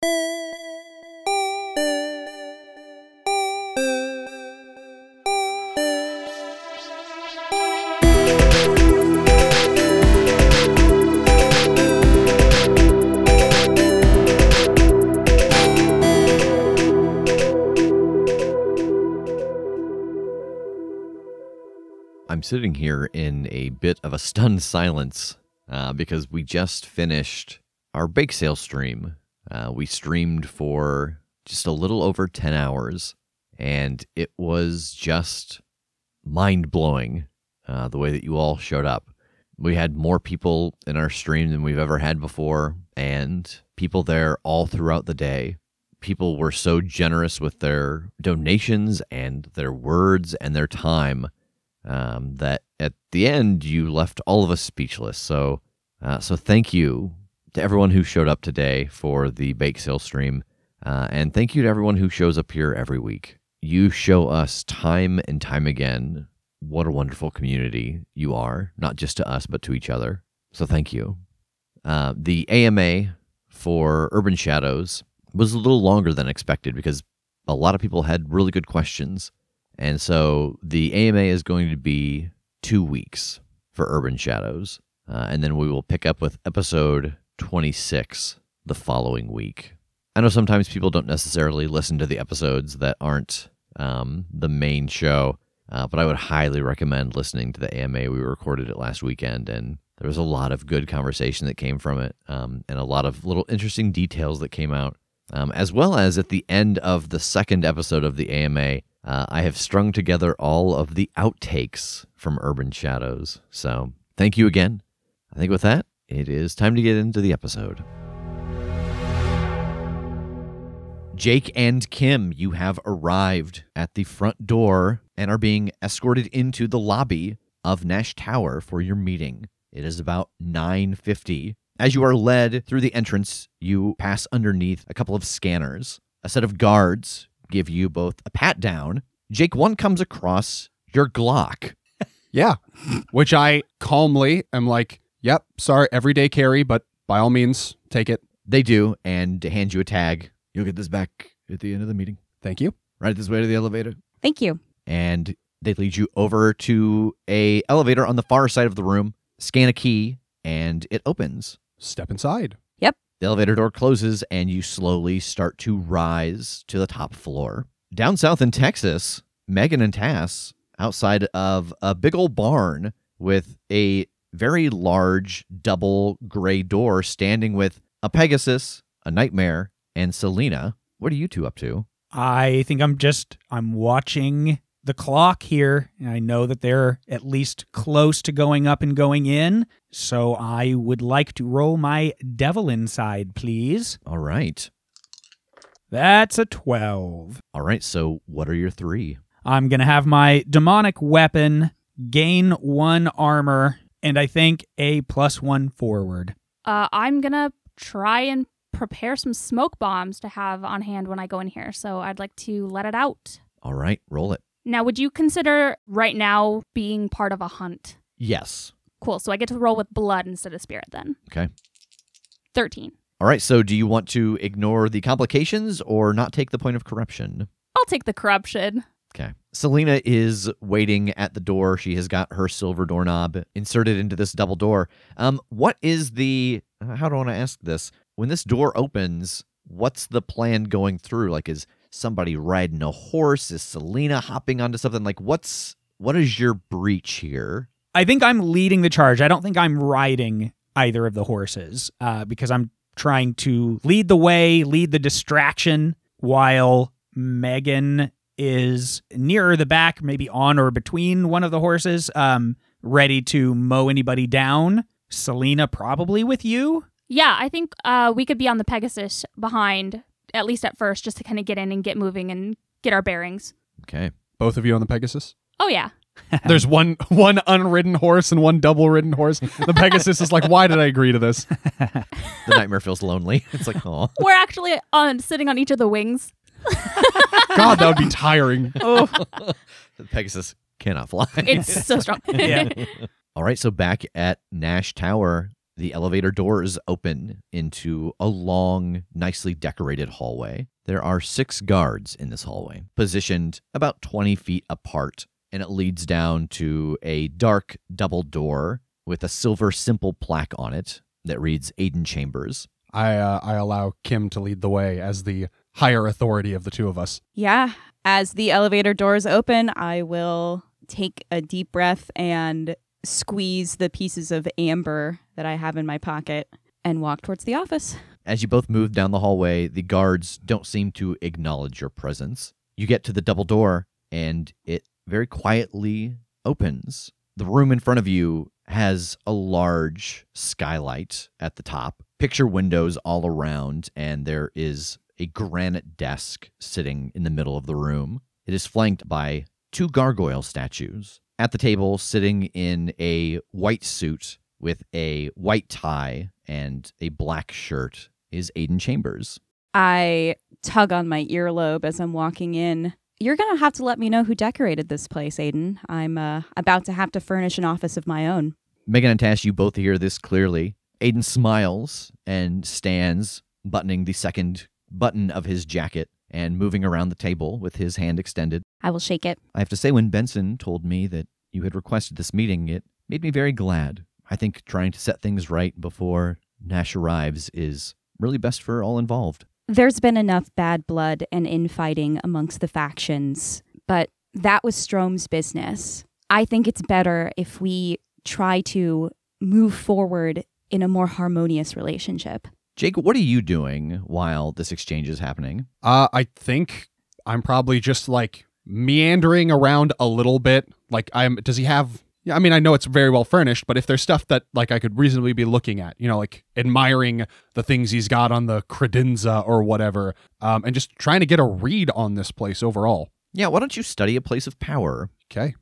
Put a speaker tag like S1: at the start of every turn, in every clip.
S1: I'm sitting here in a bit of a stunned silence because we just finished our bake sale stream. We streamed for just a little over 10 hours, and it was just mind-blowing the way that you all showed up. We had more people in our stream than we've ever had before, and people there all throughout the day. People were so generous with their donations and their words and their time that at the end you left all of us speechless. So thank you to everyone who showed up today for the bake sale stream, and thank you to everyone who shows up here every week. You show us time and time again what a wonderful community you are, not just to us but to each other. So thank you. The AMA for Urban Shadows was a little longer than expected because a lot of people had really good questions. And so the AMA is going to be 2 weeks for Urban Shadows. And then we will pick up with episode 26 the following week. I know sometimes people don't necessarily listen to the episodes that aren't the main show, but I would highly recommend listening to the AMA. We recorded it last weekend, and there was a lot of good conversation that came from it, and a lot of little interesting details that came out. As well as at the end of the second episode of the AMA, I have strung together all of the outtakes from Urban Shadows. So thank you again. I think with that, it is time to get into the episode. Jake and Kim, you have arrived at the front door and are being escorted into the lobby of Nash Tower for your meeting. It is about 9:50. As you are led through the entrance, you pass underneath a couple of scanners. A set of guards give you both a pat down. Jake, one comes across your Glock.
S2: Yeah, which I calmly am like, yep, sorry, everyday carry, but by all means, take it.
S1: They do, and hand you a tag. You'll get this back at the end of the meeting.
S2: Thank you.
S1: Right this way to the elevator.
S3: Thank you.
S1: And they lead you over to a elevator on the far side of the room, scan a key, and it opens.
S2: Step inside.
S3: Yep.
S1: The elevator door closes, and you slowly start to rise to the top floor. Down south in Texas, Megan and Tass, outside of a big old barn with a very large double gray door standing with a Pegasus, a Nightmare, and Selena. What are you two up to?
S4: I think I'm watching the clock here, and I know that they're at least close to going up and going in, so I would like to roll my devil inside, please.
S1: All right.
S4: That's a 12.
S1: All right, so what are your 3?
S4: I'm going to have my demonic weapon, gain 1 armor, and I think a +1 forward.
S3: I'm going to try and prepare some smoke bombs to have on hand when I go in here, so I'd like to let it out.
S1: All right, roll it.
S3: Now, would you consider right now being part of a hunt?
S1: Yes.
S3: Cool, so I get to roll with blood instead of spirit then.
S1: Okay.
S3: 13.
S1: All right, so do you want to ignore the complications or not take the point of corruption?
S3: I'll take the corruption.
S1: Okay. Selena is waiting at the door. She has got her silver doorknob inserted into this double door. What is the... How do I want to ask this? When this door opens, what's the plan going through? Like, is somebody riding a horse? Is Selena hopping onto something? Like, what is your breach here?
S4: I think I'm leading the charge. I don't think I'm riding either of the horses because I'm trying to lead the way, lead the distraction, while Megan is nearer the back, maybe on or between one of the horses, ready to mow anybody down. Selena probably with you?
S3: Yeah, I think we could be on the Pegasus behind, at least at first, just to kind of get in and get moving and get our bearings.
S1: Okay.
S2: Both of you on the Pegasus?
S3: Oh, yeah.
S2: There's one unridden horse and one double-ridden horse. The Pegasus is like, why did I agree to this?
S1: The Nightmare feels lonely. It's like, oh.
S3: We're actually sitting on each of the wings.
S2: God, that would be tiring.
S3: Oh.
S1: The Pegasus cannot fly.
S3: It's so strong.
S4: Yeah.
S1: All right, so back at Nash Tower, The elevator doors open into a long, nicely decorated hallway. There are 6 guards in this hallway, positioned about 20 feet apart, and it leads down to a dark double door with a silver simple plaque on it that reads Aiden Chambers.
S2: I allow Kim to lead the way as the higher authority of the two of us.
S5: Yeah. As the elevator doors open, I will take a deep breath and squeeze the pieces of amber that I have in my pocket and walk towards the office.
S1: As you both move down the hallway, the guards don't seem to acknowledge your presence. You get to the double door, and it very quietly opens. The room in front of you has a large skylight at the top, picture windows all around, and there is a granite desk sitting in the middle of the room. It is flanked by 2 gargoyle statues. At the table, sitting in a white suit with a white tie and a black shirt, is Aiden Chambers.
S5: I tug on my earlobe as I'm walking in. You're going to have to let me know who decorated this place, Aiden. I'm about to have to furnish an office of my own.
S1: Megan and Tass, you both hear this clearly. Aiden smiles and stands, buttoning the second button of his jacket and moving around the table with his hand extended.
S3: I will shake it.
S1: I have to say, when Benson told me that you had requested this meeting, it made me very glad. I think trying to set things right before Nash arrives is really best for all involved.
S5: There's been enough bad blood and infighting amongst the factions, but that was Strome's business. I think it's better if we try to move forward in a more harmonious relationship.
S1: Jake, what are you doing while this exchange is happening?
S2: I think I'm probably just like meandering around a little bit. Like, does he have, I mean, I know it's very well furnished, but if there's stuff that like I could reasonably be looking at, like admiring the things he's got on the credenza or whatever, and just trying to get a read on this place overall.
S1: Yeah, why don't you study a place of power?
S2: Okay.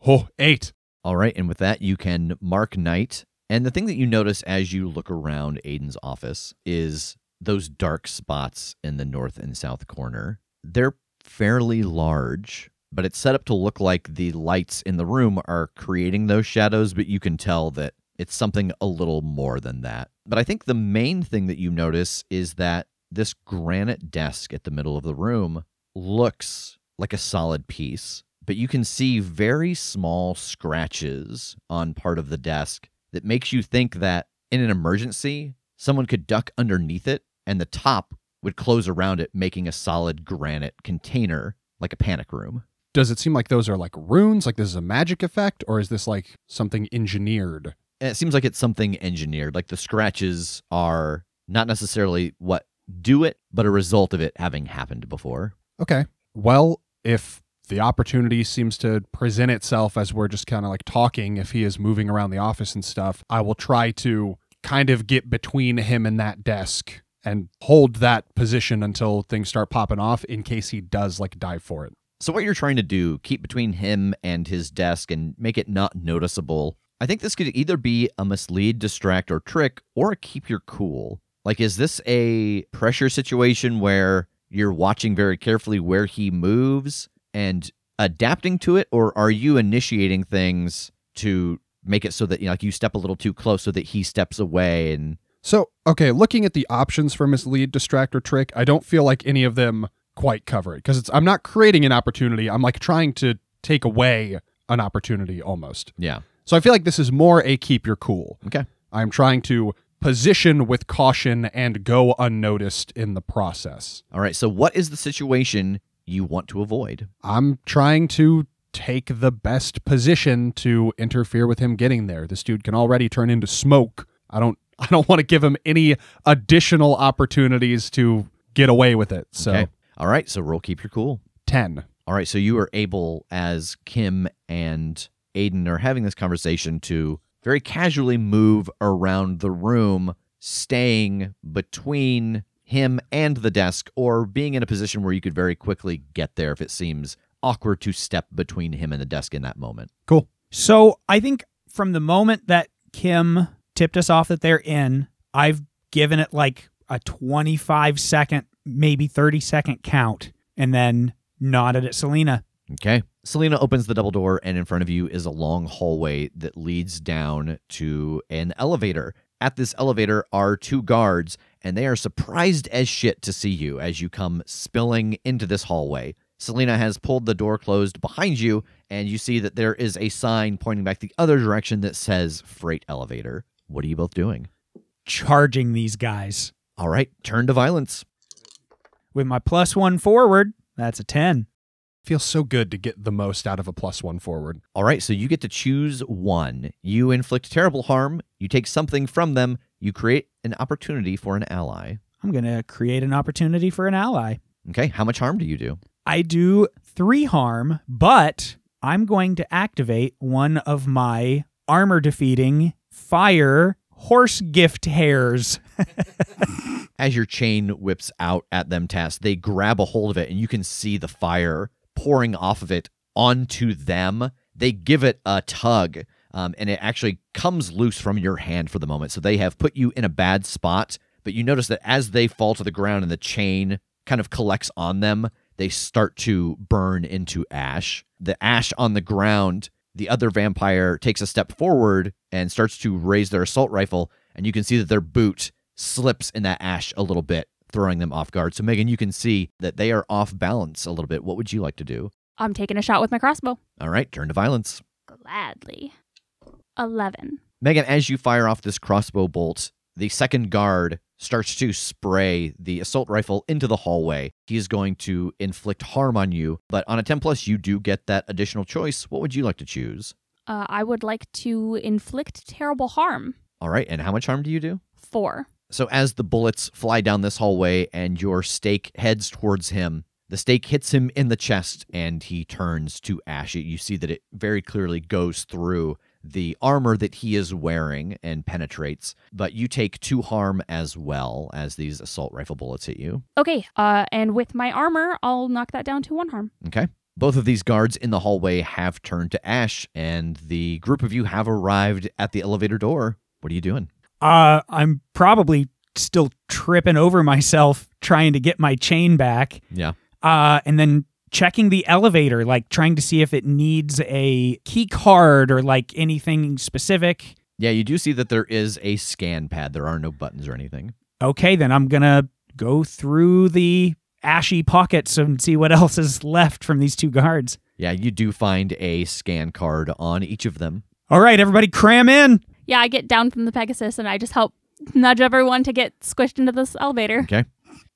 S2: Oh, 8.
S1: All right, and with that, you can mark night. And the thing that you notice as you look around Aiden's office is those dark spots in the north and south corner. They're fairly large, but it's set up to look like the lights in the room are creating those shadows, but you can tell that it's something a little more than that. But I think the main thing that you notice is that this granite desk at the middle of the room looks like a solid piece, but you can see very small scratches on part of the desk that makes you think that in an emergency, someone could duck underneath it and the top would close around it, making a solid granite container like a panic room.
S2: Does it seem like those are like runes? Like this is a magic effect? Or is this like something engineered?
S1: And it seems like it's something engineered. Like the scratches are not necessarily what do it, but a result of it having happened before.
S2: Okay. Well, if the opportunity seems to present itself as we're just kind of like talking, if he is moving around the office and stuff, I will try to kind of get between him and that desk and hold that position until things start popping off in case he does like dive for it.
S1: So what you're trying to do, keep between him and his desk and make it not noticeable. I think this could either be a mislead, distract, or trick, or a keep your cool. Like, is this a pressure situation where you're watching very carefully where he moves and adapting to it, or are you initiating things to make it so that you step a little too close so that he steps away? And
S2: so, okay, looking at the options for mislead, distract, or trick, I don't feel like any of them quite cover it because I'm not creating an opportunity. I'm like trying to take away an opportunity almost.
S1: Yeah.
S2: So I feel like this is more a keep your cool.
S1: Okay.
S2: I'm trying to position with caution and go unnoticed in the process.
S1: All right. So what is the situation you want to avoid?
S2: I'm trying to take the best position to interfere with him getting there. This dude can already turn into smoke. I don't want to give him any additional opportunities to get away with it. So,
S1: okay. All right. So roll keep your cool.
S2: 10.
S1: All right. So you are able, as Kim and Aiden are having this conversation, to very casually move around the room, staying between him and the desk, or being in a position where you could very quickly get there if it seems awkward to step between him and the desk in that moment.
S2: Cool.
S4: So I think from the moment that Kim tipped us off that they're in, I've given it like a 25-second, maybe 30-second count, and then nodded at Selena.
S1: Okay. Selena opens the double door, and in front of you is a long hallway that leads down to an elevator. At this elevator are 2 guards, and they are surprised as shit to see you as you come spilling into this hallway. Selena has pulled the door closed behind you, and you see that there is a sign pointing back the other direction that says freight elevator. What are you both doing?
S4: Charging these guys.
S1: All right, turn to violence.
S4: With my +1 forward, that's a 10.
S2: Feels so good to get the most out of a +1 forward.
S1: All right, so you get to choose one. You inflict terrible harm, you take something from them, you create an opportunity for an ally.
S4: I'm going to create an opportunity for an ally.
S1: Okay, how much harm do you do?
S4: I do 3 harm, but I'm going to activate one of my armor-defeating fire horse gift hairs.
S1: As your chain whips out at them, Tass, they grab a hold of it, and you can see the fire pouring off of it onto them. They give it a tug, and it actually comes loose from your hand for the moment. So they have put you in a bad spot, but you notice that as they fall to the ground and the chain kind of collects on them, they start to burn into ash. The ash on the ground, the other vampire takes a step forward and starts to raise their assault rifle, and you can see that their boot slips in that ash a little bit, throwing them off guard. So, Megan, you can see that they are off balance a little bit. What would you like to do?
S3: I'm taking a shot with my crossbow.
S1: All right, turn to violence.
S3: Gladly. 11.
S1: Megan, as you fire off this crossbow bolt, the second guard starts to spray the assault rifle into the hallway. He is going to inflict harm on you, but on a 10+, you do get that additional choice. What would you like to choose?
S3: I would like to inflict terrible harm.
S1: All right, and how much harm do you do?
S3: 4.
S1: So as the bullets fly down this hallway and your stake heads towards him, the stake hits him in the chest and he turns to ash. You see that it very clearly goes through the armor that he is wearing and penetrates, but you take 2 harm as well as these assault rifle bullets hit you.
S3: Okay, and with my armor, I'll knock that down to 1 harm.
S1: Okay. Both of these guards in the hallway have turned to ash, and the group of you have arrived at the elevator door. What are you doing?
S4: I'm probably still tripping over myself trying to get my chain back.
S1: Yeah.
S4: And then checking the elevator, like trying to see if it needs a key card or like anything specific.
S1: Yeah, you do see that there is a scan pad. There are no buttons or anything.
S4: Okay, then I'm going to go through the ashy pockets and see what else is left from these 2 guards.
S1: Yeah, you do find a scan card on each of them.
S4: All right, everybody cram in.
S3: Yeah, I get down from the Pegasus and I just help nudge everyone to get squished into this elevator.
S1: Okay.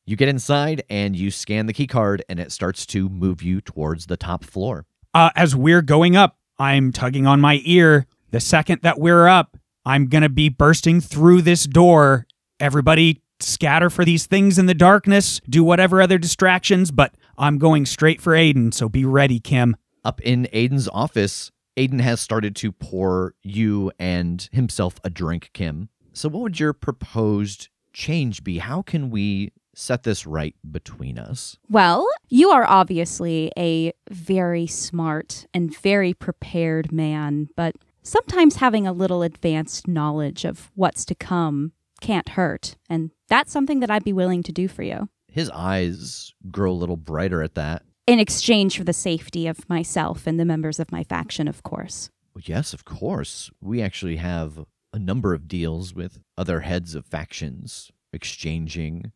S1: You get inside and you scan the key card and it starts to move you towards the top floor.
S4: As we're going up, I'm tugging on my ear. The second that we're up, I'm going to be bursting through this door. Everybody scatter for these things in the darkness, do whatever other distractions, but I'm going straight for Aiden, so be ready, Kim.
S1: Up in Aiden's office, Aiden has started to pour you and himself a drink, Kim. So what would your proposed change be? How can we set this right between us?
S5: Well, you are obviously a very smart and very prepared man, but sometimes having a little advanced knowledge of what's to come can't hurt, and that's something that I'd be willing to do for you.
S1: His eyes grow a little brighter at that.
S5: In exchange for the safety of myself and the members of my faction, of course.
S1: Well, yes, of course. We actually have a number of deals with other heads of factions exchanging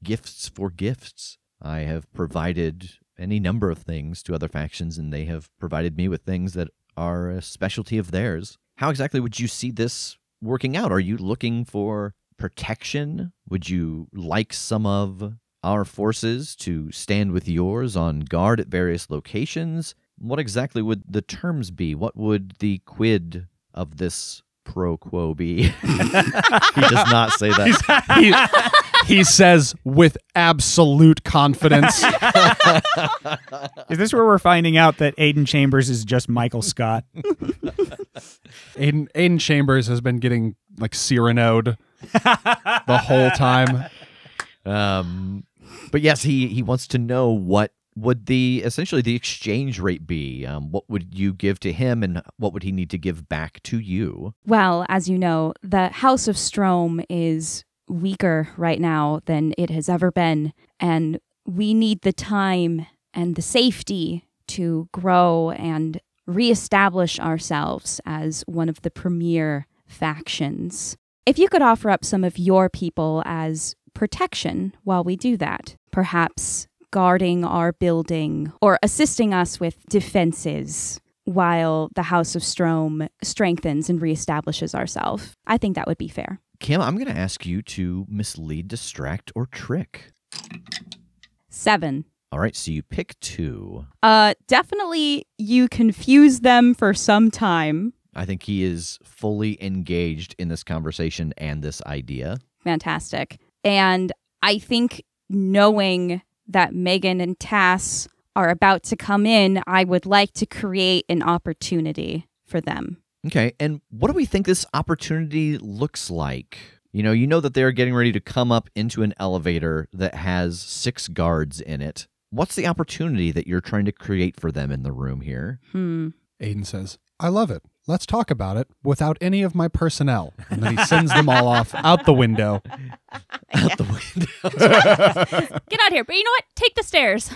S1: gifts for gifts. I have provided any number of things to other factions, and they have provided me with things that are a specialty of theirs. How exactly would you see this working out? Are you looking for protection? Would you like some of our forces to stand with yours on guard at various locations? What exactly would the terms be? What would the quid of this pro quo be? He does not say that.
S2: He says with absolute confidence.
S4: Is this where we're finding out that Aiden Chambers is just Michael Scott?
S2: Aiden Chambers has been getting like Cyranoed the whole time.
S1: But yes, he wants to know what would essentially the exchange rate be? What would you give to him, and what would he need to give back to you?
S5: Well, as you know, the House of Strom is weaker right now than it has ever been, and we need the time and the safety to grow and reestablish ourselves as one of the premier factions. If you could offer up some of your people as protection while we do that, perhaps guarding our building or assisting us with defenses while the House of Strom strengthens and reestablishes ourselves. I think that would be fair.
S1: Kim, I'm going to ask you to mislead, distract, or trick.
S5: 7.
S1: All right, so you pick 2.
S5: Definitely you confuse them for some time.
S1: I think he is fully engaged in this conversation and this idea.
S5: Fantastic. And I think knowing that Megan and Tass are about to come in, I would like to create an opportunity for them.
S1: Okay, and what do we think this opportunity looks like? You know that they're getting ready to come up into an elevator that has 6 guards in it. What's the opportunity that you're trying to create for them in the room here?
S2: Aiden says, I love it. Let's talk about it without any of my personnel. And then he sends them all off out the window.
S1: Out the window.
S3: Get out of here. But you know what? Take the stairs.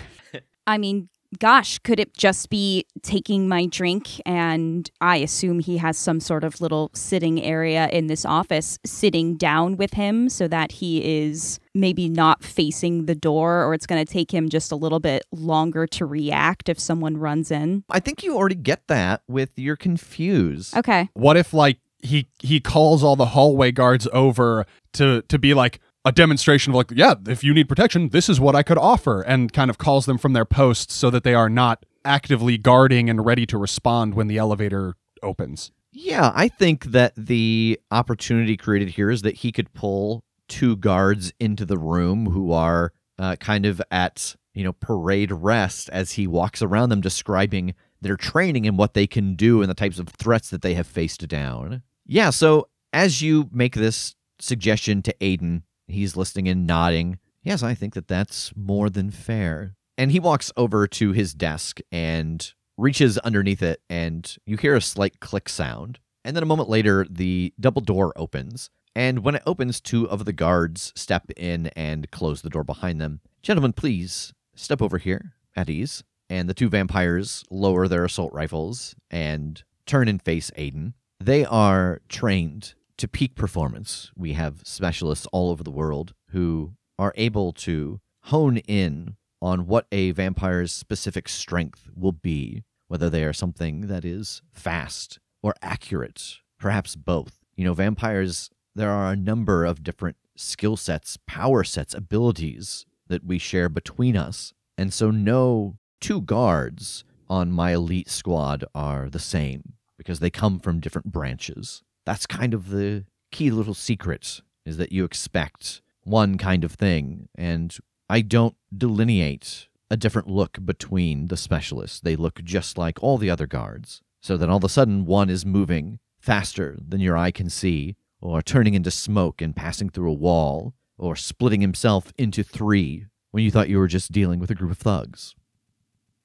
S5: I mean, gosh, could it just be taking my drink? And I assume he has some sort of little sitting area in this office, sitting down with him so that he is maybe not facing the door, or it's going to take him just a little bit longer to react if someone runs in.
S1: I think you already get that with your confuse.
S5: Okay.
S2: What if, like, he calls all the hallway guards over to be like a demonstration of, like, yeah, if you need protection, this is what I could offer, and kind of calls them from their posts so that they are not actively guarding and ready to respond when the elevator opens.
S1: Yeah, I think that the opportunity created here is that he could pull 2 guards into the room who are kind of at, parade rest as he walks around them describing their training and what they can do and the types of threats that they have faced down. Yeah, so as you make this suggestion to Aiden, he's listening and nodding. Yes, I think that that's more than fair. And he walks over to his desk and reaches underneath it, and you hear a slight click sound. And then a moment later, the double door opens. And when it opens, 2 of the guards step in and close the door behind them. Gentlemen, please step over here at ease. And the 2 vampires lower their assault rifles and turn and face Aiden. They are trained to peak performance. We have specialists all over the world who are able to hone in on what a vampire's specific strength will be, whether they are something that is fast or accurate, perhaps both. Vampires, there are a number of different skill sets, power sets, abilities that we share between us. And so no 2 guards on my elite squad are the same because they come from different branches. That's kind of the key little secret, is that you expect one kind of thing, and I don't delineate a different look between the specialists. They look just like all the other guards, so that all of a sudden one is moving faster than your eye can see, or turning into smoke and passing through a wall, or splitting himself into 3 when you thought you were just dealing with a group of thugs.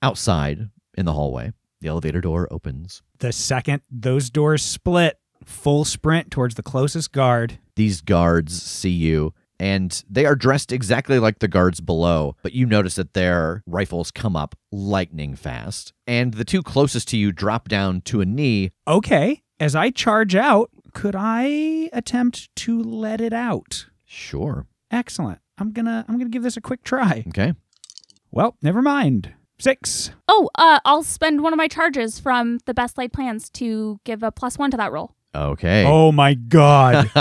S1: Outside, in the hallway, the elevator door opens.
S4: The second those doors split, full sprint towards the closest guard.
S1: These guards see you, and they are dressed exactly like the guards below, but you notice that their rifles come up lightning fast, and the 2 closest to you drop down to a knee.
S4: Okay, as I charge out, could I attempt to let it out?
S1: Sure.
S4: Excellent. I'm gonna give this a quick try.
S1: Okay.
S4: Well, never mind. 6.
S3: Oh, I'll spend one of my charges from the best laid plans to give a +1 to that roll.
S1: Okay.
S4: Oh my god.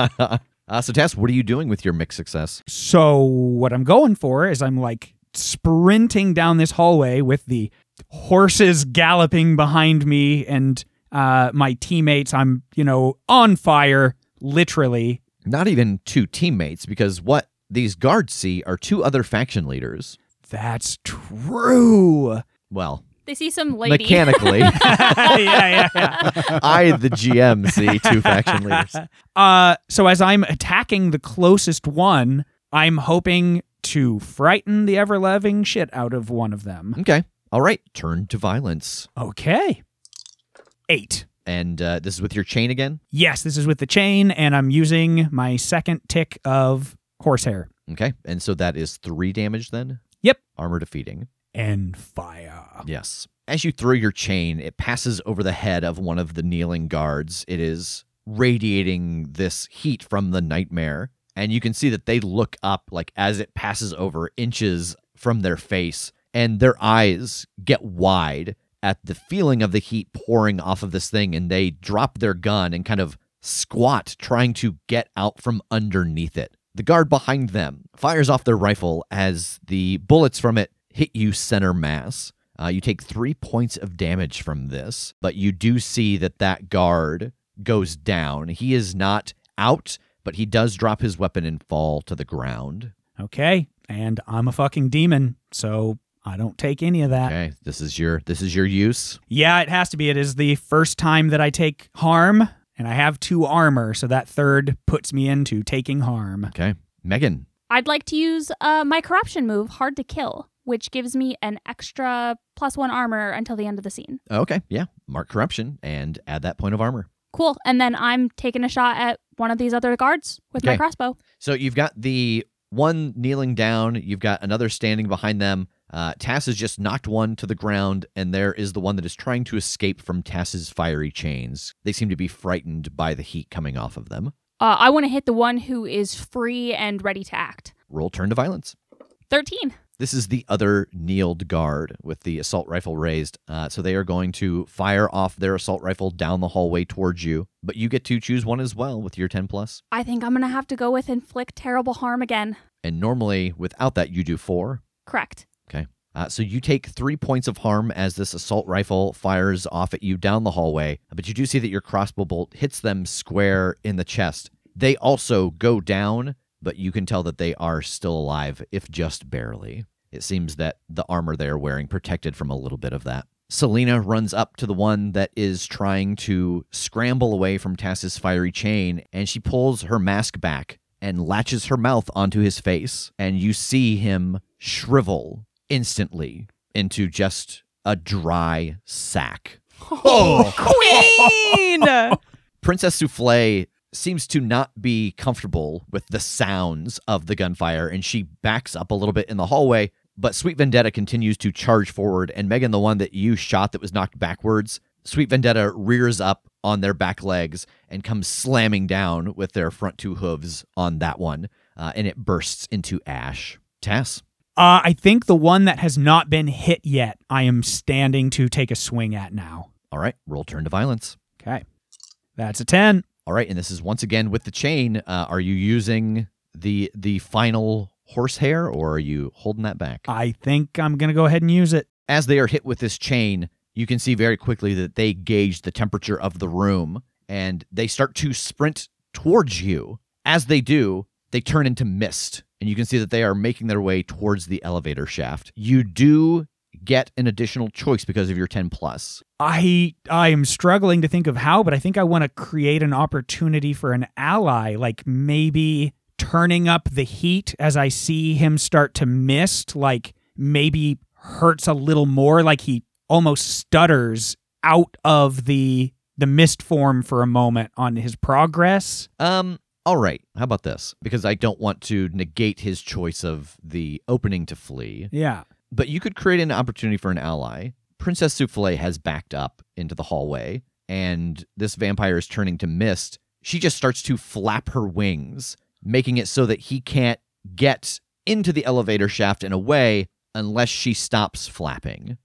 S1: So Tass, what are you doing with your mixed success?
S4: So what I'm going for is I'm like sprinting down this hallway with the horses galloping behind me and my teammates. I'm, on fire, literally.
S1: Not even 2 teammates, because what these guards see are 2 other faction leaders.
S4: That's true.
S1: Well,
S3: They see some lady.
S1: mechanically,
S4: yeah.
S1: I, the GM, see 2 faction leaders.
S4: So as I'm attacking the closest one, I'm hoping to frighten the ever-loving shit out of one of them.
S1: Okay. All right. Turn to violence.
S4: Okay. 8.
S1: And this is with your chain again?
S4: Yes, this is with the chain, and I'm using my second tick of horsehair.
S1: Okay. And so that is 3 damage then?
S4: Yep.
S1: Armor defeating.
S4: And fire.
S1: Yes. As you throw your chain, it passes over the head of one of the kneeling guards. It is radiating this heat from the nightmare. And you can see that they look up like as it passes over inches from their face, and their eyes get wide at the feeling of the heat pouring off of this thing, and they drop their gun and kind of squat, trying to get out from underneath it. The guard behind them fires off their rifle as the bullets from it hit you center mass. You take 3 points of damage from this, but you do see that guard goes down. He is not out, but he does drop his weapon and fall to the ground.
S4: Okay, and I'm a fucking demon, so I don't take any of that.
S1: Okay, this is your use.
S4: Yeah, it has to be. It is the first time that I take harm, and I have 2 armor, so that third puts me into taking harm.
S1: Okay, Megan.
S3: I'd like to use my corruption move, Hard to Kill, which gives me an extra +1 armor until the end of the scene.
S1: Okay, yeah. Mark corruption and add that point of armor.
S3: Cool. And then I'm taking a shot at one of these other guards with my crossbow.
S1: So you've got the one kneeling down. You've got another standing behind them. Tass has just knocked one to the ground, and there is the one that is trying to escape from Tass's fiery chains. They seem to be frightened by the heat coming off of them.
S3: I want to hit the one who is free and ready to act.
S1: Roll turn to violence.
S3: 13.
S1: This is the other kneeled guard with the assault rifle raised. So they are going to fire off their assault rifle down the hallway towards you, but you get to choose one as well with your 10+.
S3: I think I'm going to have to go with inflict terrible harm again.
S1: And normally, without that, you do 4.
S3: Correct.
S1: Okay. So you take 3 points of harm as this assault rifle fires off at you down the hallway, but you do see that your crossbow bolt hits them square in the chest. They also go down, but you can tell that they are still alive, if just barely. It seems that the armor they're wearing protected from a little bit of that. Selena runs up to the one that is trying to scramble away from Tass's fiery chain, and she pulls her mask back and latches her mouth onto his face, and you see him shrivel instantly into just a dry sack.
S5: Oh, Queen!
S1: Princess Souffle seems to not be comfortable with the sounds of the gunfire, and she backs up a little bit in the hallway, but Sweet Vendetta continues to charge forward, and Megan, the one that you shot that was knocked backwards, Sweet Vendetta rears up on their back legs and comes slamming down with their front 2 hooves on that one, and it bursts into ash. Tass?
S4: I think the one that has not been hit yet, I am standing to take a swing at now.
S1: All right, roll turn to violence.
S4: Okay. That's a 10.
S1: All right, and this is once again with the chain. Are you using the final horsehair, or are you holding that back?
S4: I think I'm going to go ahead and use it.
S1: As they are hit with this chain, you can see very quickly that they gauge the temperature of the room, and they start to sprint towards you. As they do, they turn into mist, and you can see that they are making their way towards the elevator shaft. You do get an additional choice because of your 10+.
S4: I am struggling to think of how, but I think I want to create an opportunity for an ally, like maybe turning up the heat as I see him start to mist, like maybe hurts a little more, like he almost stutters out of the mist form for a moment on his progress.
S1: All right, how about this? Because I don't want to negate his choice of the opening to flee.
S4: Yeah.
S1: But you could create an opportunity for an ally. Princess Souffle has backed up into the hallway, and this vampire is turning to mist. She just starts to flap her wings, making it so that he can't get into the elevator shaft and away unless she stops flapping.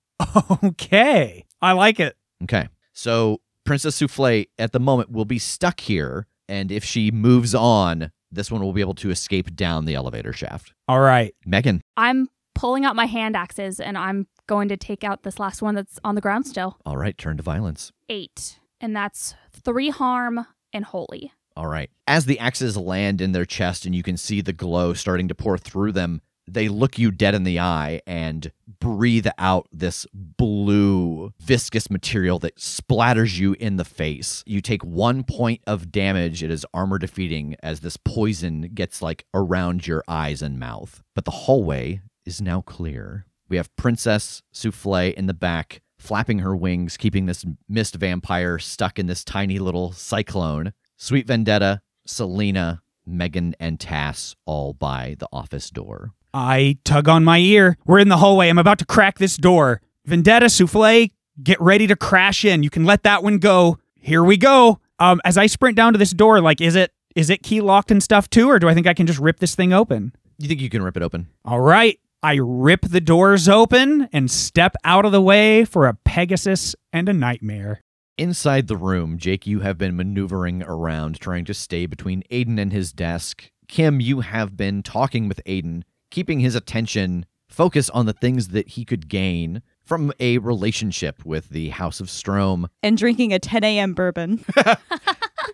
S4: Okay. I like it.
S1: Okay. So Princess Souffle, at the moment, will be stuck here, and if she moves on, this one will be able to escape down the elevator shaft.
S4: All right.
S1: Megan.
S3: I'm pulling out my hand axes, and I'm going to take out this last one that's on the ground still.
S1: All right, turn to violence.
S3: 8. And that's 3 harm and holy.
S1: All right. As the axes land in their chest and you can see the glow starting to pour through them, they look you dead in the eye and breathe out this blue, viscous material that splatters you in the face. You take 1 point of damage. It is armor defeating as this poison gets like around your eyes and mouth. But the hallway is now clear. We have Princess Souffle in the back, flapping her wings, keeping this mist vampire stuck in this tiny little cyclone. Sweet Vendetta, Selena, Megan, and Tass all by the office door.
S4: I tug on my ear. We're in the hallway. I'm about to crack this door. Vendetta, Souffle, get ready to crash in. You can let that one go. Here we go. As I sprint down to this door, like, is it key locked and stuff too, or do I think I can just rip this thing open?
S1: You think you can rip it open?
S4: All right. I rip the doors open and step out of the way for a Pegasus and a nightmare.
S1: Inside the room, Jake, you have been maneuvering around, trying to stay between Aiden and his desk. Kim, you have been talking with Aiden, keeping his attention focused on the things that he could gain from a relationship with the House of Strom.
S5: And drinking a 10 a.m. bourbon.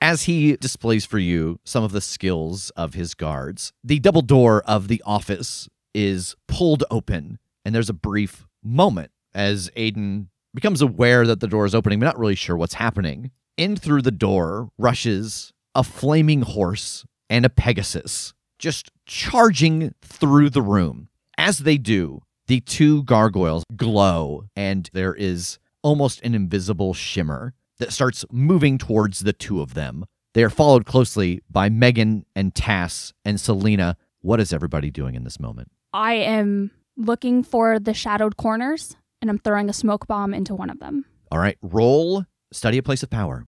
S1: As he displays for you some of the skills of his guards. The double door of the office is pulled open, and there's a brief moment as Aiden becomes aware that the door is opening, but not really sure what's happening. In through the door rushes a flaming horse and a Pegasus, just charging through the room. As they do, the two gargoyles glow, and there is almost an invisible shimmer that starts moving towards the two of them. They are followed closely by Megan and Tass and Selena. What is everybody doing in this moment?
S3: I am looking for the shadowed corners, and I'm throwing a smoke bomb into one of them.
S1: All right, roll Study a Place of Power.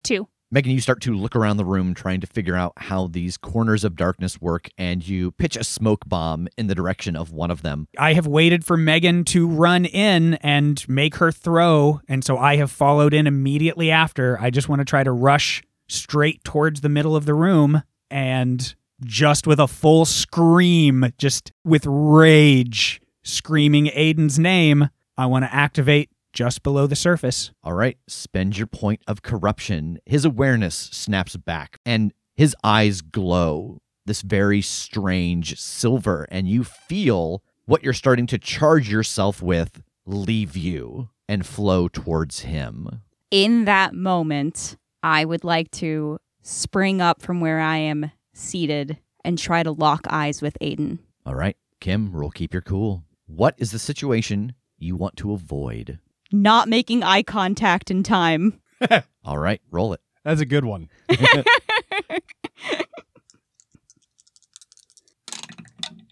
S3: 2.
S1: Megan, you start to look around the room trying to figure out how these corners of darkness work, and you pitch a smoke bomb in the direction of one of them.
S4: I have waited for Megan to run in and make her throw, and so I have followed in immediately after. I just want to try to rush straight towards the middle of the room, and just with a full scream, just with rage, screaming Aiden's name, I want to activate just below the surface.
S1: All right, spend your point of corruption. His awareness snaps back, and his eyes glow this very strange silver, and you feel what you're starting to charge yourself with leave you and flow towards him.
S5: In that moment, I would like to spring up from where I am seated and try to lock eyes with Aiden.
S1: All right, Kim, roll keep your cool. What is the situation you want to avoid?
S5: Not making eye contact in time.
S1: All right, roll it.
S2: That's a good one.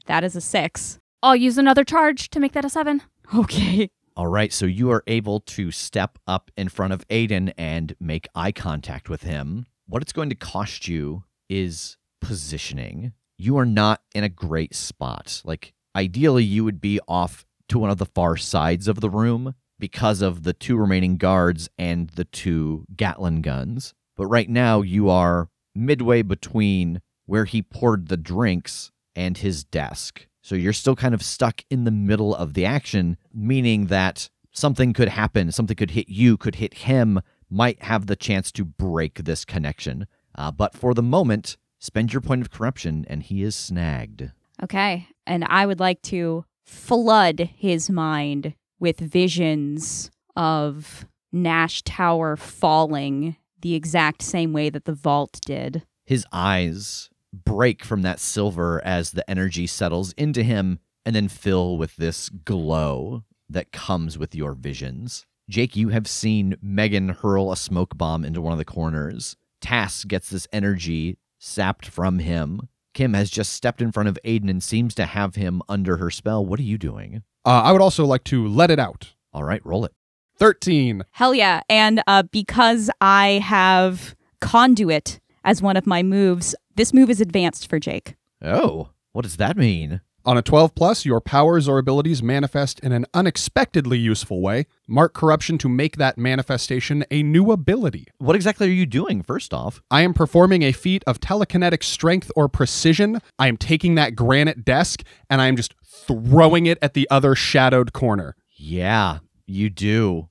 S5: That is a 6.
S3: I'll use another charge to make that a 7.
S5: Okay.
S1: All right, so you are able to step up in front of Aiden and make eye contact with him. What it's going to cost you is positioning. You are not in a great spot. Like, ideally, you would be off to one of the far sides of the room because of the 2 remaining guards and the 2 Gatling guns. But right now, you are midway between where he poured the drinks and his desk. So you're still kind of stuck in the middle of the action, meaning that something could happen, something could hit you, could hit him, might have the chance to break this connection. But for the moment, spend your point of corruption, and he is snagged.
S5: Okay. And I would like to flood his mind with visions of Nash Tower falling the exact same way that the vault did.
S1: His eyes break from that silver as the energy settles into him and then fill with this glow that comes with your visions. Jake, you have seen Megan hurl a smoke bomb into one of the corners. Tass gets this energy sapped from him. Kim has just stepped in front of Aiden and seems to have him under her spell. What are you doing?
S2: I would also like to let it out.
S1: All right, roll it.
S2: 13.
S5: Hell yeah. And because I have Conduit as one of my moves, this move is advanced for Jake.
S1: Oh, what does that mean?
S2: On a 12+, your powers or abilities manifest in an unexpectedly useful way. Mark corruption to make that manifestation a new ability.
S1: What exactly are you doing, first off?
S2: I am performing a feat of telekinetic strength or precision. I am taking that granite desk, and I am just throwing it at the other shadowed corner.
S1: Yeah, you do.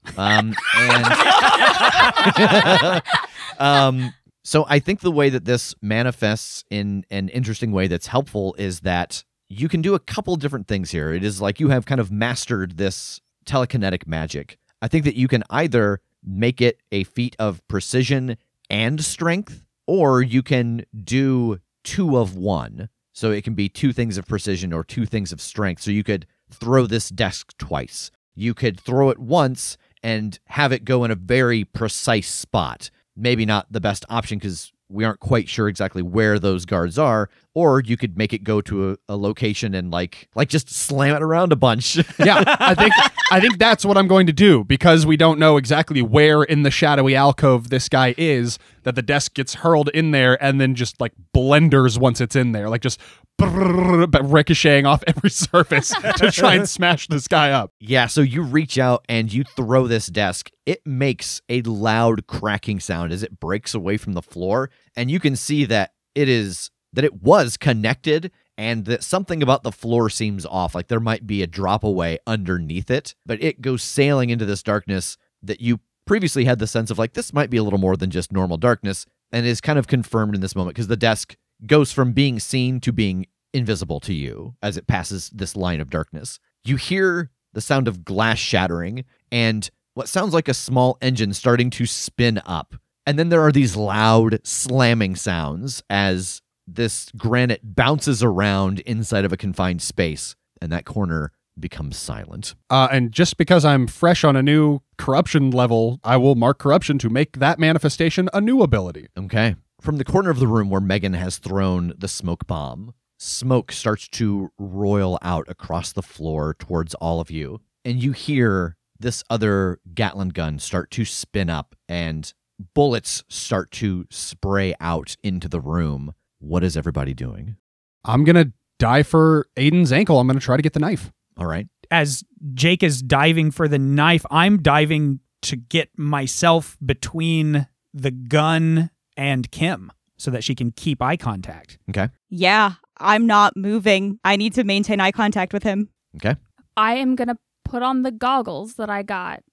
S1: So I think the way that this manifests in an interesting way that's helpful is that you can do a couple different things here. It is like you have kind of mastered this telekinetic magic. I think that you can either make it a feat of precision and strength, or you can do 2 of 1. So it can be 2 things of precision or 2 things of strength. So you could throw this desk twice. You could throw it once and have it go in a very precise spot. Maybe not the best option because we aren't quite sure exactly where those guards are, or you could make it go to a location and like just slam it around a bunch.
S2: Yeah, I think that's what I'm going to do, because we don't know exactly where in the shadowy alcove this guy is, that the desk gets hurled in there and then just like blenders once it's in there, like just ricocheting off every surface to try and smash this guy up.
S1: Yeah, so you reach out and you throw this desk. It makes a loud cracking sound as it breaks away from the floor, and you can see that it was connected and that something about the floor seems off, like there might be a drop away underneath it, but it goes sailing into this darkness that you previously had the sense of like this might be a little more than just normal darkness, and is kind of confirmed in this moment because the desk goes from being seen to being invisible to you as it passes this line of darkness. You hear the sound of glass shattering and what sounds like a small engine starting to spin up. And then there are these loud slamming sounds as this granite bounces around inside of a confined space, and that corner becomes silent.
S2: And just because I'm fresh on a new corruption level, I will mark corruption to make that manifestation a new ability.
S1: Okay. From the corner of the room where Megan has thrown the smoke bomb, smoke starts to roil out across the floor towards all of you. And you hear this other Gatling gun start to spin up and bullets start to spray out into the room. What is everybody doing?
S2: I'm going to die for Aiden's ankle. I'm going to try to get the knife.
S1: All right.
S4: As Jake is diving for the knife, I'm diving to get myself between the gun and Kim so that she can keep eye contact.
S1: Okay.
S5: Yeah, I'm not moving. I need to maintain eye contact with him.
S1: Okay.
S3: I am going to put on the goggles that I got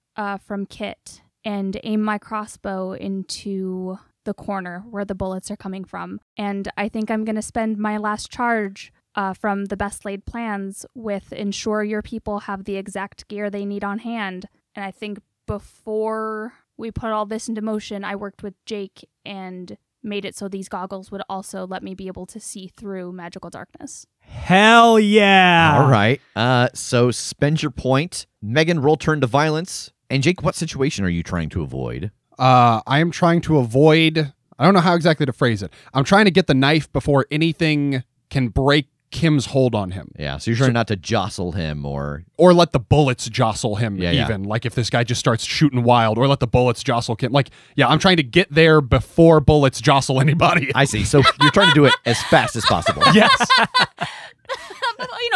S3: from Kit and aim my crossbow into the corner where the bullets are coming from. And I think I'm going to spend my last charge from the best laid plans with ensure your people have the exact gear they need on hand. And I think before we put all this into motion, I worked with Jake and made it so these goggles would also let me be able to see through magical darkness.
S4: Hell yeah!
S1: All right. So spend your point. Megan, roll turn to violence. And Jake, what situation are you trying to avoid?
S2: I am trying to avoid... I don't know how exactly to phrase it. I'm trying to get the knife before anything can break Kim's hold on him.
S1: Yeah, so you're trying not to jostle him or
S2: let the bullets jostle him even.
S1: Yeah.
S2: Like if this guy just starts shooting wild, or let the bullets jostle Kim. Like, yeah, I'm trying to get there before bullets jostle anybody.
S1: I see. So you're trying to do it as fast as possible.
S2: Yes.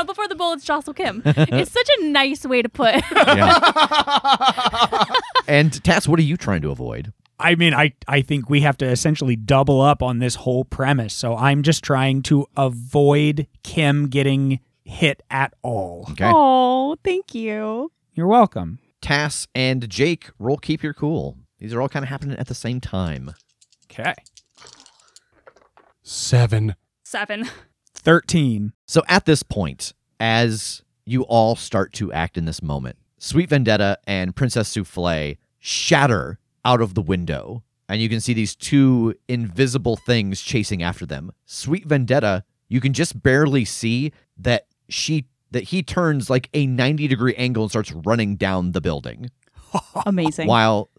S3: Before the bullets jostle Kim. It's such a nice way to put it.
S1: Yeah. And Tass, what are you trying to avoid?
S4: I mean, I think we have to essentially double up on this whole premise. So I'm just trying to avoid Kim getting hit at all.
S1: Okay.
S5: Oh, thank you.
S4: You're welcome.
S1: Tass and Jake, roll keep your cool. These are all kind of happening at the same time.
S4: Okay.
S2: 7.
S4: 13.
S1: So at this point, as you all start to act in this moment, Sweet Vendetta and Princess Souffle shatter out of the window, and you can see these two invisible things chasing after them. Sweet Vendetta, you can just barely see that he turns like a 90-degree angle and starts running down the building.
S5: Amazing.
S1: While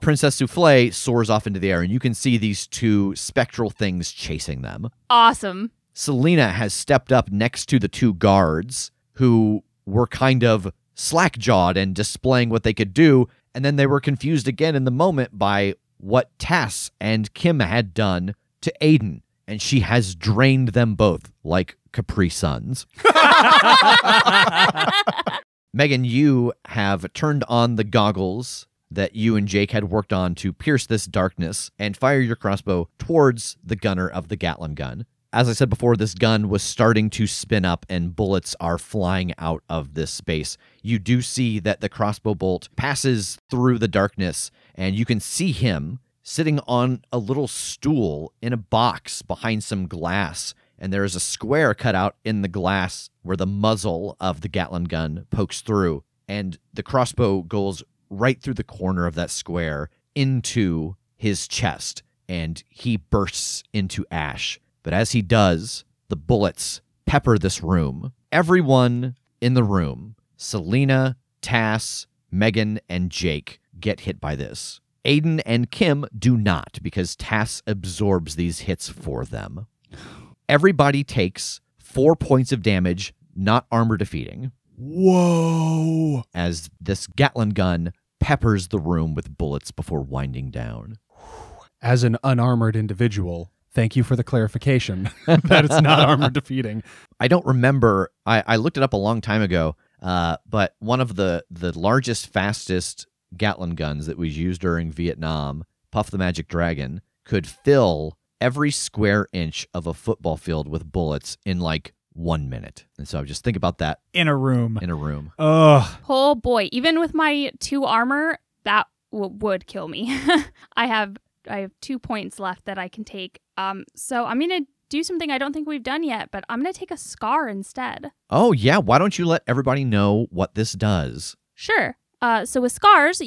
S1: Princess Souffle soars off into the air, and you can see these two spectral things chasing them.
S3: Awesome.
S1: Selena has stepped up next to the two guards who were kind of slack-jawed and displaying what they could do, and then they were confused again in the moment by what Tass and Kim had done to Aiden, and she has drained them both like Capri Suns. Megan, you have turned on the goggles that you and Jake had worked on to pierce this darkness and fire your crossbow towards the gunner of the Gatling gun. As I said before, this gun was starting to spin up and bullets are flying out of this space. You do see that the crossbow bolt passes through the darkness, and you can see him sitting on a little stool in a box behind some glass. And there is a square cut out in the glass where the muzzle of the Gatling gun pokes through. And the crossbow goes right through the corner of that square into his chest, and he bursts into ash. But as he does, the bullets pepper this room. Everyone in the room, Selena, Tass, Megan, and Jake, get hit by this. Aiden and Kim do not, because Tass absorbs these hits for them. Everybody takes 4 points of damage, not armor defeating.
S2: Whoa.
S1: As this Gatling gun peppers the room with bullets before winding down.
S2: As an unarmored individual, thank you for the clarification that it's not armor defeating.
S1: I don't remember. I looked it up a long time ago, but one of the largest, fastest Gatling guns that was used during Vietnam, Puff the Magic Dragon, could fill every square inch of a football field with bullets in like 1 minute. And so just think about that
S4: In a room.
S1: in a room.
S4: Ugh.
S3: Oh boy, even with my 2 armor, that would kill me. I have 2 points left that I can take. So I'm going to do something I don't think we've done yet, but I'm going to take a scar instead.
S1: Oh, yeah. Why don't you let everybody know what this does?
S3: Sure. So with scars,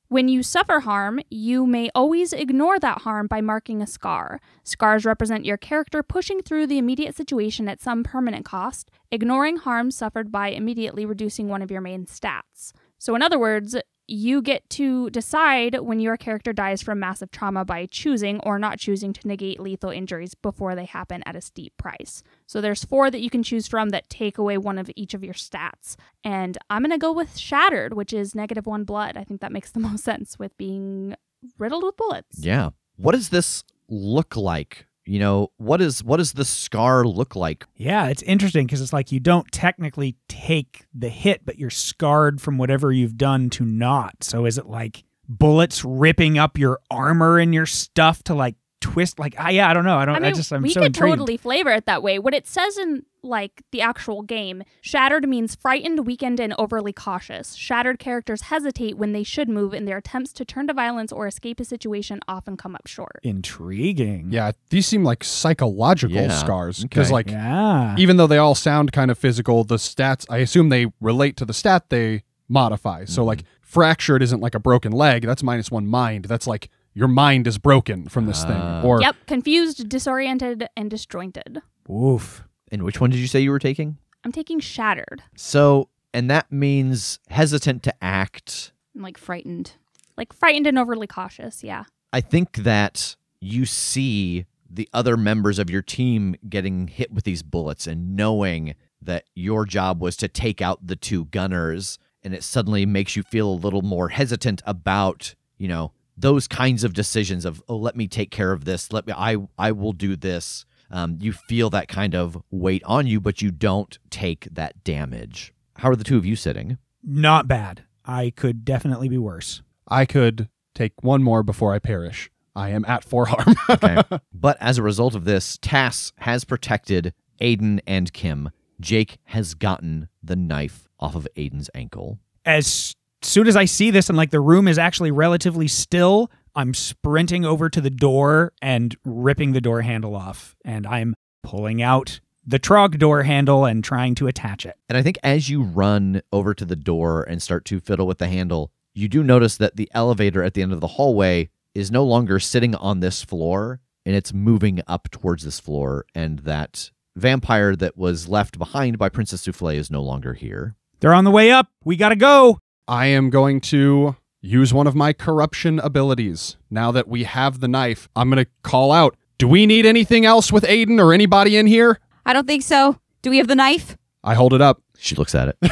S3: when you suffer harm, you may always ignore that harm by marking a scar. Scars represent your character pushing through the immediate situation at some permanent cost, ignoring harm suffered by immediately reducing one of your main stats. So in other words, you get to decide when your character dies from massive trauma by choosing or not choosing to negate lethal injuries before they happen at a steep price. So there's 4 that you can choose from that take away one of each of your stats. And I'm going to go with Shattered, which is -1 blood. I think that makes the most sense with being riddled with bullets.
S1: Yeah. What does this look like? You know, what does the scar look like?
S4: Yeah, it's interesting because it's like you don't technically take the hit, but you're scarred from whatever you've done to not. So is it like bullets ripping up your armor and your stuff to like twist? Like, I don't know. I'm
S3: we
S4: so
S3: could
S4: intrigued.
S3: totally flavor it that way. What it says in like the actual game, shattered means frightened, weakened, and overly cautious. Shattered characters hesitate when they should move, and their attempts to turn to violence or escape a situation often come up short.
S4: Intriguing.
S2: Yeah, these seem like psychological
S1: Yeah,
S2: scars.
S1: okay.
S2: Because, like,
S4: Yeah.
S2: even though they all sound kind of physical, the stats, I assume they relate to the stat they modify. So, like, fractured isn't like a broken leg. That's -1 mind. That's like your mind is broken from this thing. Or
S3: Yep, confused, disoriented, and disjointed.
S4: Oof.
S1: And which one did you say you were taking?
S3: I'm taking shattered.
S1: So, and that means hesitant to act.
S5: I'm like frightened.
S3: Like frightened and overly cautious, yeah.
S1: I think that you see the other members of your team getting hit with these bullets and knowing that your job was to take out the 2 gunners, and it suddenly makes you feel a little more hesitant about, you know, those kinds of decisions of, oh, let me take care of this. I will do this. You feel that kind of weight on you, but you don't take that damage. How are the 2 of you sitting?
S4: Not bad. I could definitely be worse.
S2: I could take 1 more before I perish. I am at 4 harm.
S1: Okay. But as a result of this, Tass has protected Aiden and Kim. Jake has gotten the knife off of Aiden's ankle.
S4: As soon as I see this and like the room is actually relatively still, I'm sprinting over to the door and ripping the door handle off. And I'm pulling out the trog door handle and trying to attach it.
S1: And I think as you run over to the door and start to fiddle with the handle, you do notice that the elevator at the end of the hallway is no longer sitting on this floor, and it's moving up towards this floor, and that vampire that was left behind by Princess Soufflé is no longer here.
S4: They're on the way up. We gotta go.
S2: I am going to use one of my corruption abilities. Now that we have the knife, I'm going to call out, do we need anything else with Aiden or anybody in here?
S5: I don't think so. Do we have the knife?
S2: I hold it up.
S1: She looks at it.
S5: Can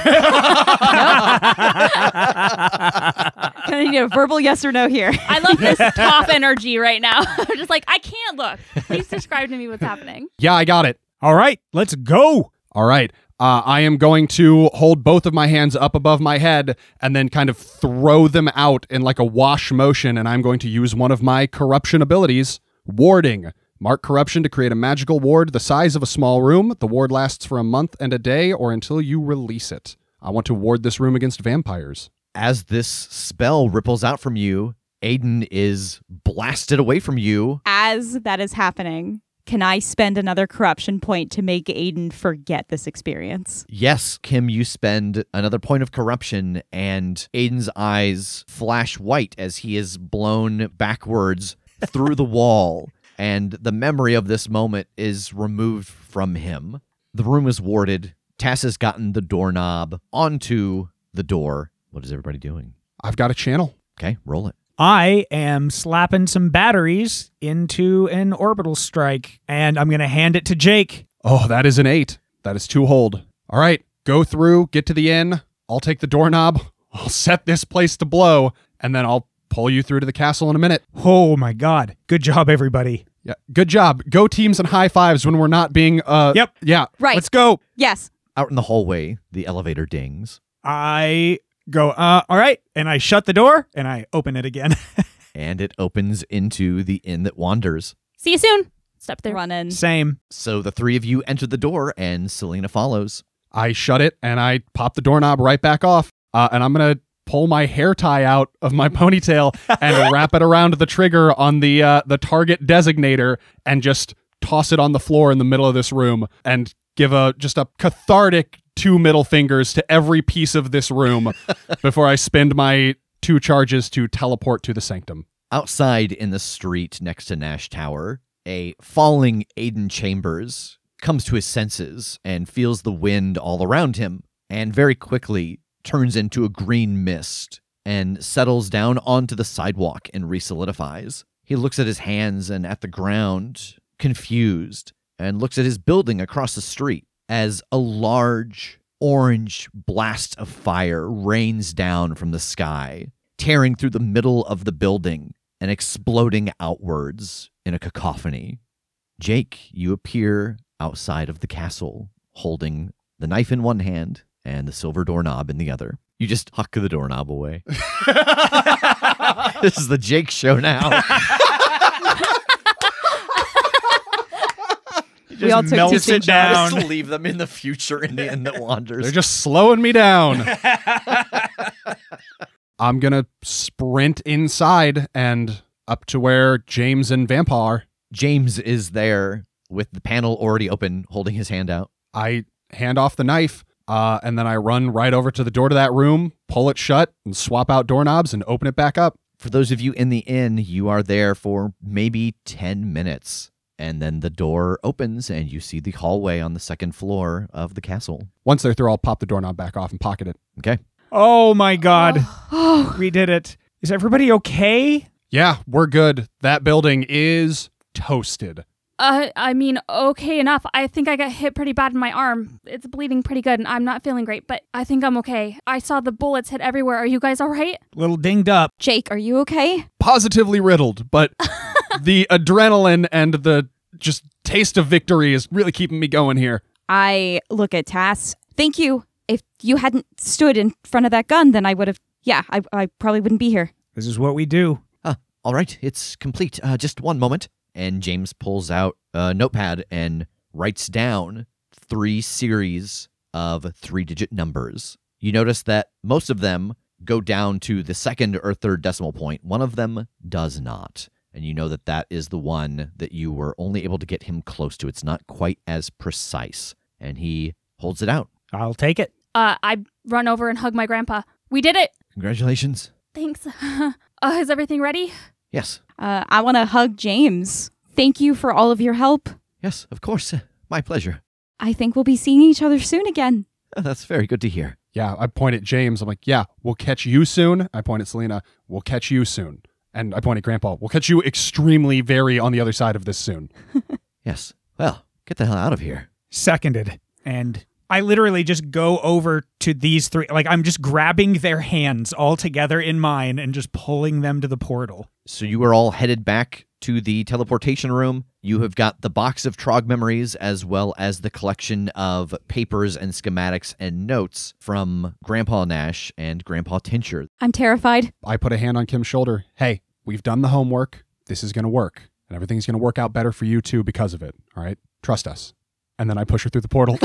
S5: I need a verbal yes or no here?
S3: I love this top energy right now. I'm just like, I can't look. Please describe to me what's happening.
S2: Yeah, I got it.
S4: All right, let's go.
S2: All right. I am going to hold both of my hands up above my head and then kind of throw them out in like a wash motion, and I'm going to use one of my corruption abilities, warding. Mark corruption to create a magical ward the size of a small room. The ward lasts for a month and a day or until you release it. I want to ward this room against vampires.
S1: As this spell ripples out from you, Aiden is blasted away from you.
S5: As that is happening, can I spend another corruption point to make Aiden forget this experience?
S1: Yes, Kim, you spend another point of corruption, and Aiden's eyes flash white as he is blown backwards through the wall, and the memory of this moment is removed from him. The room is warded. Tass has gotten the doorknob onto the door. What is everybody doing?
S2: I've got a channel.
S1: Okay, roll it.
S4: I am slapping some batteries into an orbital strike, and I'm going to hand it to Jake.
S2: Oh, that is an 8. That is 2 hold. All right, go through, get to the inn. I'll take the doorknob. I'll set this place to blow, and then I'll pull you through to the castle in a minute.
S4: Oh my God. Good job, everybody.
S2: Yeah, good job. Go teams and high fives when we're not being,
S4: Yep.
S2: Yeah.
S5: Right.
S2: Let's go.
S5: Yes.
S1: Out in the hallway, the elevator dings,
S4: I go, all right. And I shut the door and I open it again.
S1: and it opens into the inn that wanders.
S3: See you soon. Step through.
S5: Running.
S4: Same.
S1: So the three of you enter the door, and Selena follows.
S2: I shut it, and I pop the doorknob right back off. And I'm going to pull my hair tie out of my ponytail and wrap it around the trigger on the target designator and just toss it on the floor in the middle of this room and give just a cathartic 2 middle fingers to every piece of this room before I spend my 2 charges to teleport to the sanctum.
S1: Outside in the street next to Nash Tower, a falling Aiden Chambers comes to his senses and feels the wind all around him, and very quickly turns into a green mist and settles down onto the sidewalk and resolidifies. He looks at his hands and at the ground, confused, and looks at his building across the street as a large orange blast of fire rains down from the sky, tearing through the middle of the building and exploding outwards in a cacophony. Jake, you appear outside of the castle, holding the knife in one hand and the silver doorknob in the other. You just huck the doorknob away. This is the Jake show now.
S5: We all took
S4: melts it down.
S1: Just leave them in the future in the end that wanders.
S2: They're just slowing me down. I'm going to sprint inside and up to where James and Vampa are.
S1: James is there with the panel already open, holding his hand out.
S2: I hand off the knife, and then I run right over to the door to that room, pull it shut, and swap out doorknobs and open it back up.
S1: For those of you in the inn, you are there for maybe 10 minutes. And then the door opens and you see the hallway on the second floor of the castle.
S2: Once they're through, I'll pop the doorknob back off and pocket it.
S1: Okay.
S4: Oh my God.
S5: Oh.
S4: We did it. Is everybody okay?
S2: Yeah, we're good. That building is toasted.
S3: I mean, okay enough. I think I got hit pretty bad in my arm. It's bleeding pretty good, and I'm not feeling great, but I think I'm okay. I saw the bullets hit everywhere. Are you guys all right?
S4: Little dinged up.
S5: Jake, are you okay?
S2: Positively riddled, but the adrenaline and the just taste of victory is really keeping me going here.
S5: I look at Tass. Thank you. If you hadn't stood in front of that gun, then I would have, I probably wouldn't be here.
S4: This is what we do.
S1: All right, it's complete. Just one moment. And James pulls out a notepad and writes down 3 series of 3-digit numbers. You notice that most of them go down to the second or third decimal point. One of them does not. And you know that that is the one that you were only able to get him close to. It's not quite as precise. And he holds it out.
S4: I'll take it.
S3: I run over and hug my grandpa. We did it.
S1: Congratulations.
S3: Thanks. Is everything ready?
S1: Yes.
S5: I want to hug James. Thank you for all of your help.
S1: Yes, of course. My pleasure.
S5: I think we'll be seeing each other soon again.
S1: That's very good to hear.
S2: Yeah, I point at James. I'm like, yeah, we'll catch you soon. I point at Selena. We'll catch you soon. And I point at Grandpa. We'll catch you extremely very on the other side of this soon.
S1: Yes. Well, get the hell out of here.
S4: Seconded. And I literally just go over to these 3. Like, I'm just grabbing their hands all together in mine and just pulling them to the portal.
S1: So you are all headed back to the teleportation room. You have got the box of Trog memories as well as the collection of papers and schematics and notes from Grandpa Nash and Grandpa Tincher.
S5: I'm terrified.
S2: I put a hand on Kim's shoulder. Hey, we've done the homework. This is going to work. And everything's going to work out better for you too because of it. All right? Trust us. And then I push her through the portal.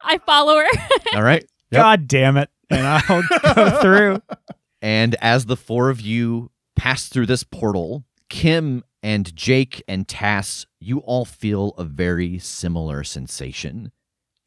S3: I follow her.
S1: All right.
S2: Yep.
S4: God damn it. And I'll go through.
S1: And as the 4 of you pass through this portal, Kim and Jake and Tass, you all feel a very similar sensation.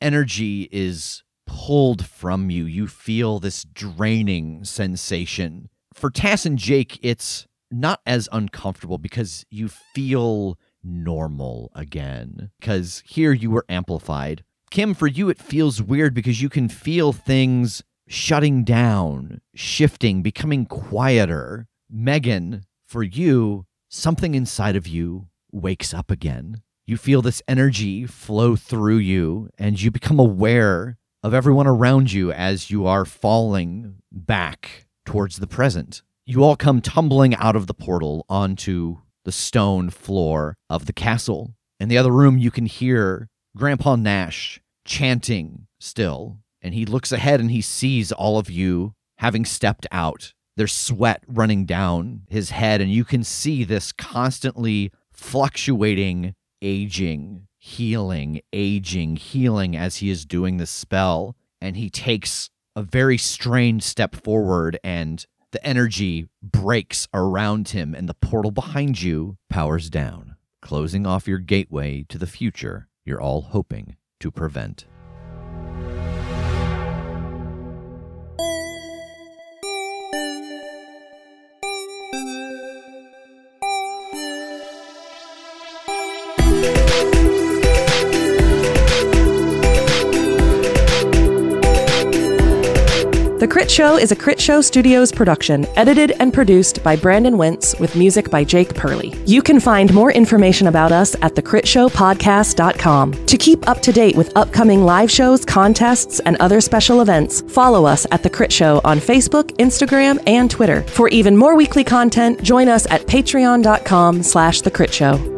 S1: Energy is pulled from you. You feel this draining sensation. For Tass and Jake, it's not as uncomfortable because you feel normal again. Because here you were amplified. Kim, for you, it feels weird because you can feel things shutting down, shifting, becoming quieter. Megan, for you, something inside of you wakes up again. You feel this energy flow through you, and you become aware of everyone around you as you are falling back towards the present. You all come tumbling out of the portal onto the stone floor of the castle. In the other room, you can hear Grandpa Nash chanting still, and he looks ahead and he sees all of you having stepped out. There's sweat running down his head, and you can see this constantly fluctuating aging, healing as he is doing this spell. And he takes a very strange step forward, and the energy breaks around him, and the portal behind you powers down, closing off your gateway to the future you're all hoping to prevent.
S6: The Critshow is a Critshow Studios production, edited and produced by Brandon Wentz with music by Jake Purley. You can find more information about us at thecritshowpodcast.com. To keep up to date with upcoming live shows, contests, and other special events, follow us at The Crit Show on Facebook, Instagram, and Twitter. For even more weekly content, join us at patreon.com/thecritShow.